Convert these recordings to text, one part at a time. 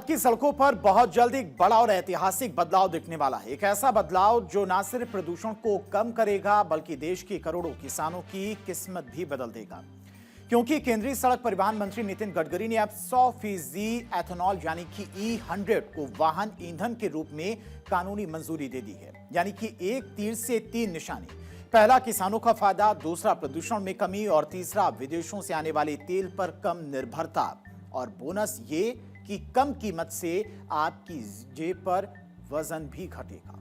की सड़कों पर बहुत जल्द एक बड़ा और ऐतिहासिक बदलाव दिखने वाला है। एक ऐसा बदलाव जो न सिर्फ प्रदूषण को कम करेगा बल्कि देश के करोड़ों किसानों की किस्मत भी बदल देगा। क्योंकि केंद्रीय सड़क परिवहन मंत्री नितिन गडकरी ने अब 100% एथेनॉल यानी कि E100 को वाहन ईंधन के रूप में कानूनी मंजूरी दे दी है। यानी कि एक तीर से तीन निशाने। पहला, किसानों का फायदा, दूसरा, प्रदूषण में कमी और तीसरा, विदेशों से आने वाले तेल पर कम निर्भरता। और बोनस ये कि कम कीमत से आपकी जेब पर वजन भी घटेगा।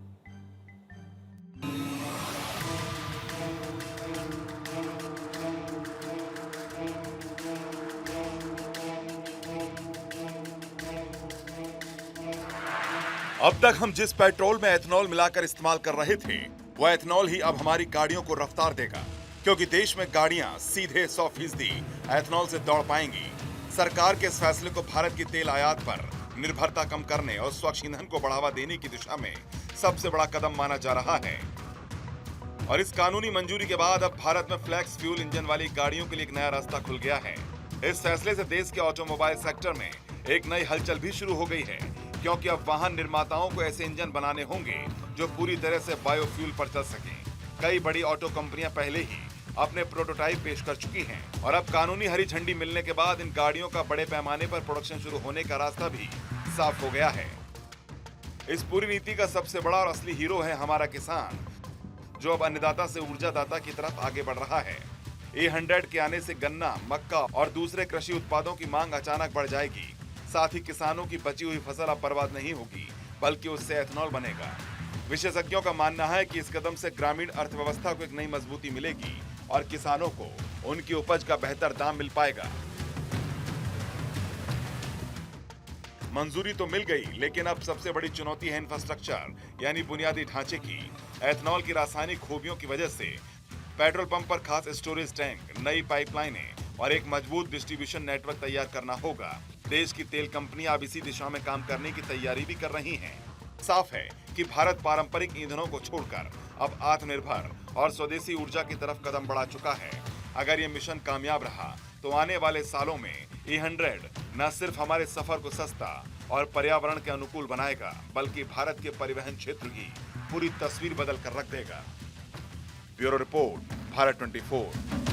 अब तक हम जिस पेट्रोल में एथेनॉल मिलाकर इस्तेमाल कर रहे थे, वो एथेनॉल ही अब हमारी गाड़ियों को रफ्तार देगा, क्योंकि देश में गाड़ियां सीधे 100% एथेनॉल से दौड़ पाएंगी। सरकार के इस फैसले को भारत की तेल आयात पर निर्भरता कम करने और स्वच्छ ईंधन को बढ़ावा देने की दिशा में सबसे बड़ा कदम माना जा रहा है। और इस कानूनी मंजूरी के बाद अब भारत में फ्लेक्स फ्यूल इंजन वाली गाड़ियों के लिए एक नया रास्ता खुल गया है। इस फैसले से देश के ऑटोमोबाइल सेक्टर में एक नई हलचल भी शुरू हो गई है, क्योंकि अब वाहन निर्माताओं को ऐसे इंजन बनाने होंगे जो पूरी तरह से बायोफ्यूल पर चल सकें। कई बड़ी ऑटो कंपनियां पहले ही अपने प्रोटोटाइप पेश कर चुकी हैं और अब कानूनी हरी झंडी मिलने के बाद इन गाड़ियों का बड़े पैमाने पर प्रोडक्शन शुरू होने का रास्ता भी साफ हो गया है। इस पूरी नीति का सबसे बड़ा और असली हीरो है हमारा किसान, जो अब अन्नदाता से ऊर्जादाता की तरफ आगे बढ़ रहा है। E100 के आने से गन्ना, मक्का और दूसरे कृषि उत्पादों की मांग अचानक बढ़ जाएगी। साथ ही किसानों की बची हुई फसल अब बर्बाद नहीं होगी, बल्कि उससे एथेनॉल बनेगा। विशेषज्ञों का मानना है कि इस कदम से ग्रामीण अर्थव्यवस्था को एक नई मजबूती मिलेगी और किसानों को उनकी उपज का बेहतर दाम मिल पाएगा। मंजूरी तो मिल गई, लेकिन अब सबसे बड़ी चुनौती है इंफ्रास्ट्रक्चर यानी बुनियादी ढांचे की। एथेनॉल की रासायनिक खूबियों की वजह से पेट्रोल पंप पर खास स्टोरेज टैंक, नई पाइपलाइनें और एक मजबूत डिस्ट्रीब्यूशन नेटवर्क तैयार करना होगा। देश की तेल कंपनियां अब इसी दिशा में काम करने की तैयारी भी कर रही हैं। साफ है कि भारत पारंपरिक ईंधनों को छोड़कर अब आत्मनिर्भर और स्वदेशी ऊर्जा की तरफ कदम बढ़ा चुका है। अगर ये मिशन कामयाब रहा तो आने वाले सालों में E100 न सिर्फ हमारे सफर को सस्ता और पर्यावरण के अनुकूल बनाएगा, बल्कि भारत के परिवहन क्षेत्र की पूरी तस्वीर बदल कर रख देगा। Bureau report, Bharat 24।